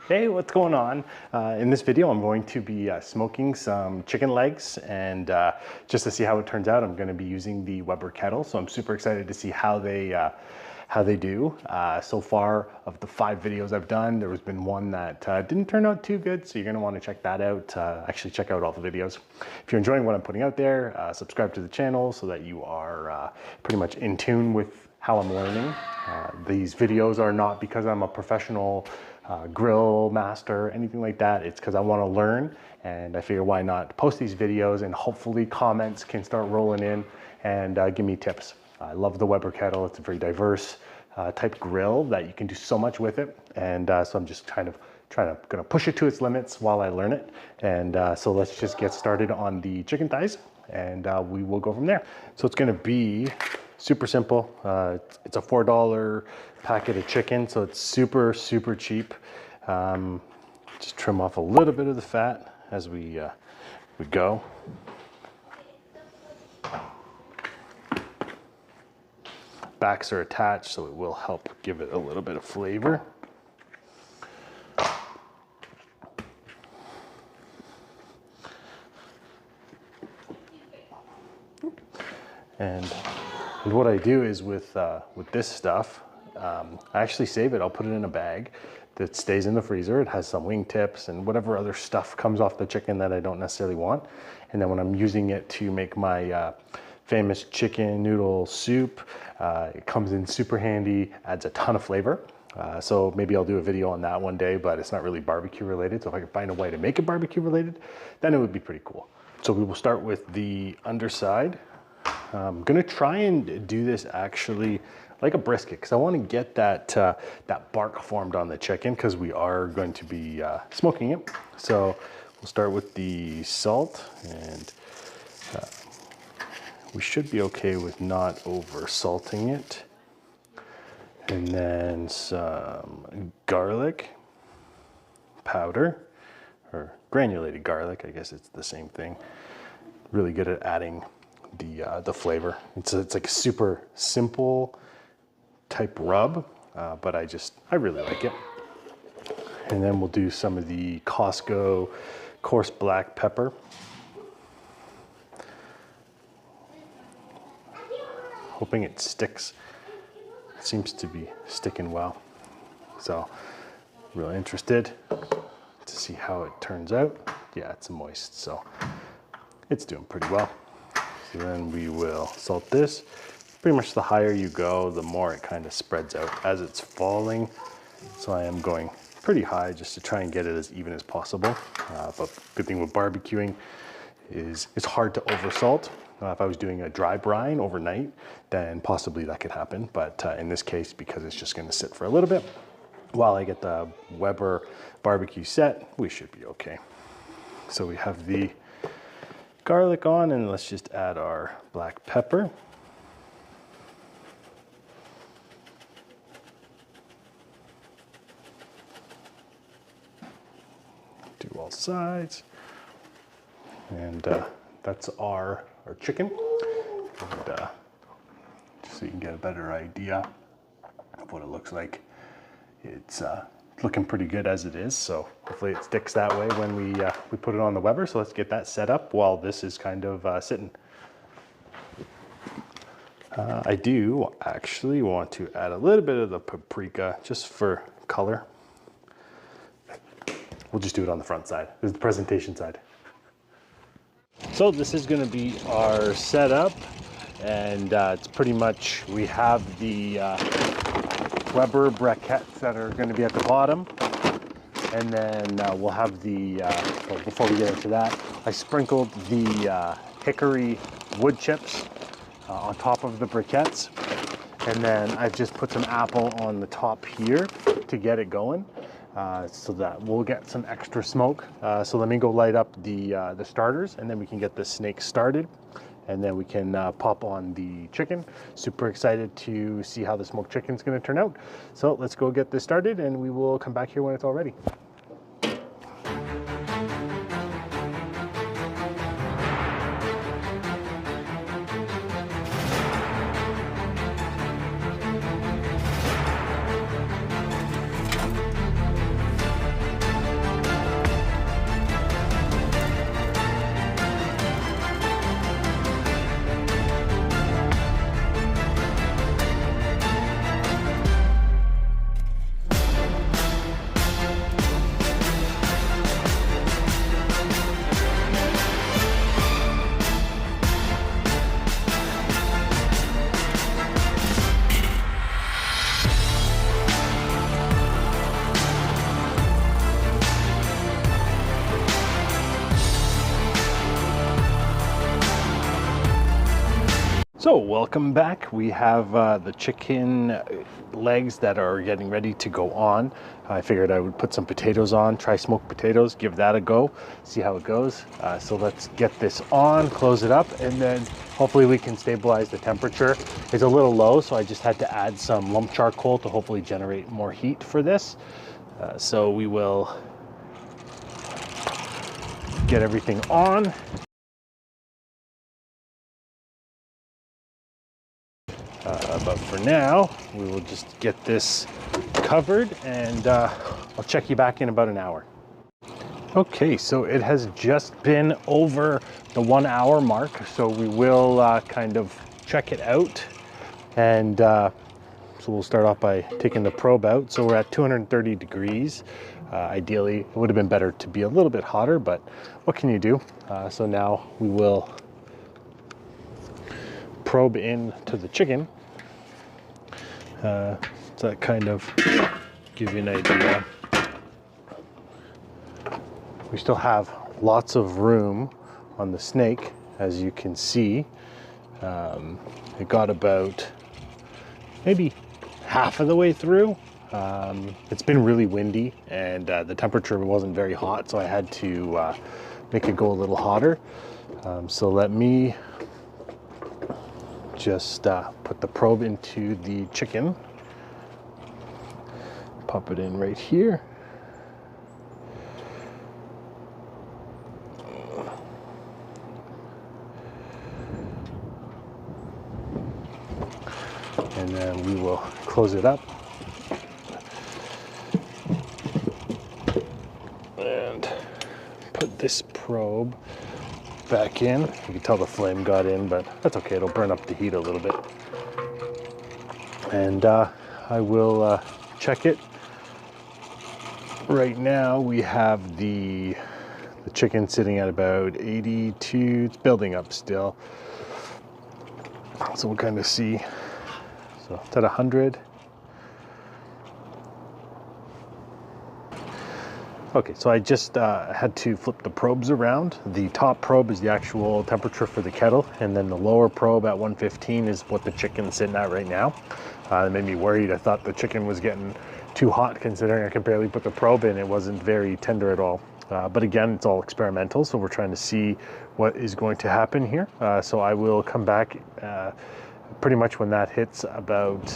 Hey, what's going on? In this video, I'm going to be smoking some chicken legs, and just to see how it turns out, I'm going to be using the Weber Kettle. So I'm super excited to see how they do. So far, of the 5 videos I've done, there has been one that didn't turn out too good, so you're going to want to check that out. Actually, check out all the videos. If you're enjoying what I'm putting out there, subscribe to the channel so that you are pretty much in tune with how I'm learning. These videos are not because I'm a professional grill master, anything like that. It's because I want to learn, and I figure why not post these videos, and hopefully comments can start rolling in and give me tips. I love the Weber Kettle. It's a very diverse type grill that you can do so much with it, and so I'm just gonna push it to its limits while I learn it. And so let's just get started on the chicken thighs, and we will go from there. So it's gonna be super simple. It's a $4 packet of chicken, so it's super cheap. Just trim off a little bit of the fat as we go. Backs are attached, so it will help give it a little bit of flavor. And what I do is with this stuff, I actually save it. I'll put it in a bag that stays in the freezer. It has some wing tips and whatever other stuff comes off the chicken that I don't necessarily want. And then when I'm using it to make my famous chicken noodle soup, it comes in super handy, adds a ton of flavor. So maybe I'll do a video on that one day, but it's not really barbecue related. So if I can find a way to make it barbecue related, then it would be pretty cool. So we will start with the underside. I'm gonna try and do this actually like a brisket, because I want to get that bark formed on the chicken, because we are going to be smoking it. So we'll start with the salt, and we should be okay with not over salting it. And then some garlic powder, or granulated garlic, I guess it's the same thing. Really good at adding the flavor. It's like a super simple type rub, but I really like it. And then we'll do some of the Costco coarse black pepper. Hoping it sticks. It seems to be sticking well. So really interested to see how it turns out. Yeah, it's moist, so it's doing pretty well. So then we will salt this. Pretty much the higher you go, the more it kind of spreads out as it's falling. So I am going pretty high just to try and get it as even as possible. But good thing with barbecuing is it's hard to over salt. If I was doing a dry brine overnight, then possibly that could happen. But in this case, because it's just gonna sit for a little bit while I get the Weber barbecue set, we should be okay. So we have the garlic on, and let's just add our black pepper. Do all sides. And that's our chicken. And just so you can get a better idea of what it looks like. It's looking pretty good as it is, so hopefully it sticks that way when we put it on the Weber. So let's get that set up while this is kind of sitting. I do actually want to add a little bit of the paprika just for color. We'll just do it on the front side. This is the presentation side. So this is going to be our setup, and it's pretty much, we have the Weber briquettes that are going to be at the bottom, and then we'll have the, well, before we get into that, I sprinkled the hickory wood chips on top of the briquettes, and then I've just put some apple on the top here to get it going. So that we'll get some extra smoke. So let me go light up the starters, and then we can get the snake started, and then we can pop on the chicken. Super excited to see how the smoked chicken is going to turn out. So let's go get this started, and we will come back here when it's all ready. So welcome back. We have the chicken legs that are getting ready to go on. I figured I would put some potatoes on, try smoked potatoes, give that a go, see how it goes. So let's get this on, close it up, and then hopefully we can stabilize the temperature. It's a little low, so I just had to add some lump charcoal to hopefully generate more heat for this. So we will get everything on. But for now, we will just get this covered, and I'll check you back in about an hour. Okay, so it has just been over the 1 hour mark, so we will kind of check it out. And so we'll start off by taking the probe out. So we're at 230 degrees. Ideally, it would have been better to be a little bit hotter, but what can you do? So now we will probe into the chicken. So that kind of give you an idea. We still have lots of room on the snake, as you can see. It got about maybe half of the way through. It's been really windy, and the temperature wasn't very hot, so I had to make it go a little hotter. So let me just put the probe into the chicken, pop it in right here. And then we will close it up. And put this probe back in. You can tell the flame got in, but that's okay. It'll burn up the heat a little bit. And I will check it. Right now we have the chicken sitting at about 82. It's building up still. So we'll kind of see. So it's at 100. Okay, so I just had to flip the probes around. The top probe is the actual temperature for the kettle, and then the lower probe at 115 is what the chicken's sitting at right now. It made me worried. I thought the chicken was getting too hot, considering I could barely put the probe in. It wasn't very tender at all. But again, it's all experimental, so we're trying to see what is going to happen here. So I will come back pretty much when that hits about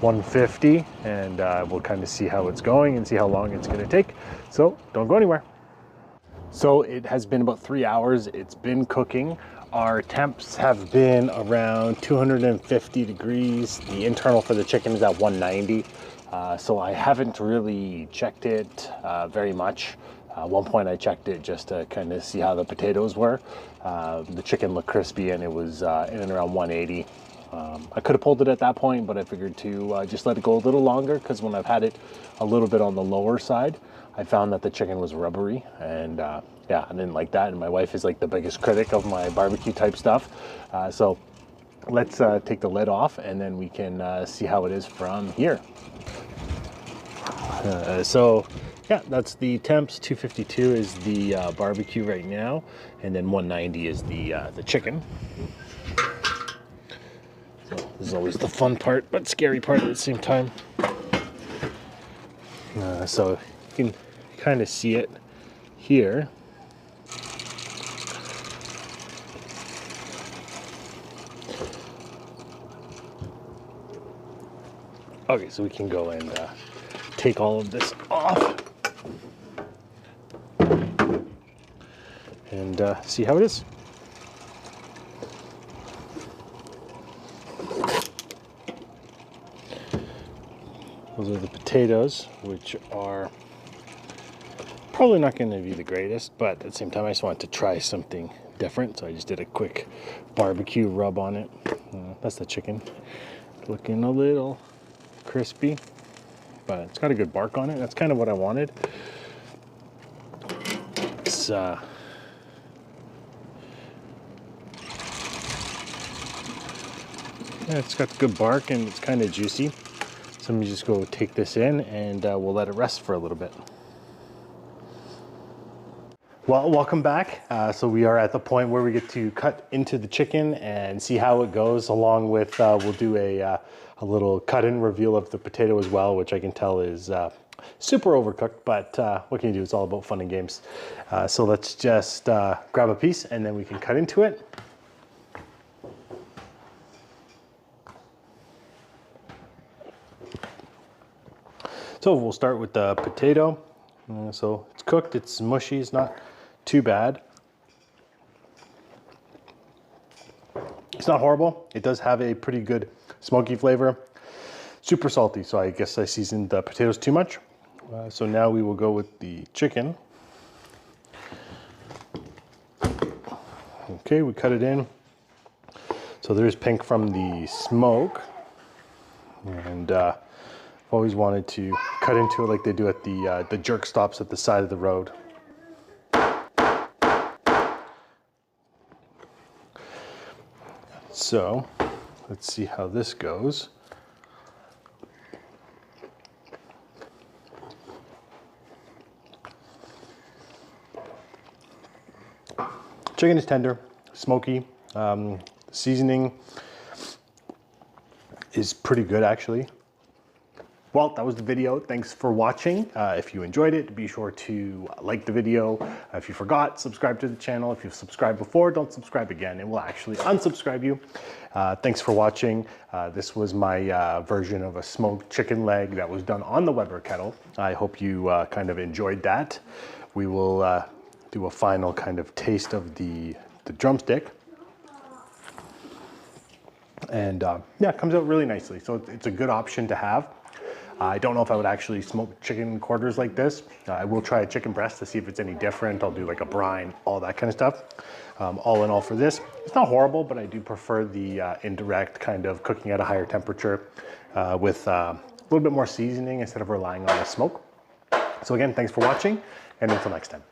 150, and we'll kind of see how it's going and see how long it's going to take. So don't go anywhere. So it has been about 3 hours. It's been cooking. Our temps have been around 250 degrees. The internal for the chicken is at 190. So I haven't really checked it very much. At one point I checked it just to kind of see how the potatoes were. The chicken looked crispy, and it was in and around 180. I could have pulled it at that point, but I figured to just let it go a little longer, because when I've had it a little bit on the lower side, I found that the chicken was rubbery, and yeah, I didn't like that. And my wife is like the biggest critic of my barbecue type stuff. So let's take the lid off, and then we can see how it is from here. So yeah, that's the temps. 252 is the barbecue right now, and then 190 is the chicken. So this is always the fun part, but scary part at the same time. So you can kind of see it here. Okay, so we can go and take all of this off and see how it is. Those are the potatoes, which are probably not going to be the greatest, but at the same time I just wanted to try something different, so I just did a quick barbecue rub on it. That's the chicken. Looking a little crispy, but it's got a good bark on it. That's kind of what I wanted. It's yeah, it's got good bark, and it's kind of juicy. So let me just go take this in, and we'll let it rest for a little bit. Well, welcome back. So we are at the point where we get to cut into the chicken and see how it goes, along with we'll do a little cut-in reveal of the potato as well, which I can tell is super overcooked, but what can you do? It's all about fun and games. So let's just grab a piece and then we can cut into it. So we'll start with the potato. So it's cooked, it's mushy, it's not too bad. It's not horrible. It does have a pretty good smoky flavor. Super salty, so I guess I seasoned the potatoes too much. So now we will go with the chicken. Okay, we cut it in. So there's pink from the smoke. And I've always wanted to cut into it like they do at the jerk stops at the side of the road. So let's see how this goes. Chicken is tender, smoky. Seasoning is pretty good actually. Well, that was the video. Thanks for watching. If you enjoyed it, be sure to like the video. If you forgot, subscribe to the channel. If you've subscribed before, don't subscribe again. It will actually unsubscribe you. Thanks for watching. This was my version of a smoked chicken leg that was done on the Weber Kettle. I hope you kind of enjoyed that. We will do a final kind of taste of the drumstick. And yeah, it comes out really nicely. So it's a good option to have. I don't know if I would actually smoke chicken quarters like this. I will try a chicken breast to see if it's any different. I'll do like a brine, all that kind of stuff. All in all for this, it's not horrible, but I do prefer the indirect kind of cooking at a higher temperature with a little bit more seasoning instead of relying on a smoke. So again, thanks for watching, and until next time.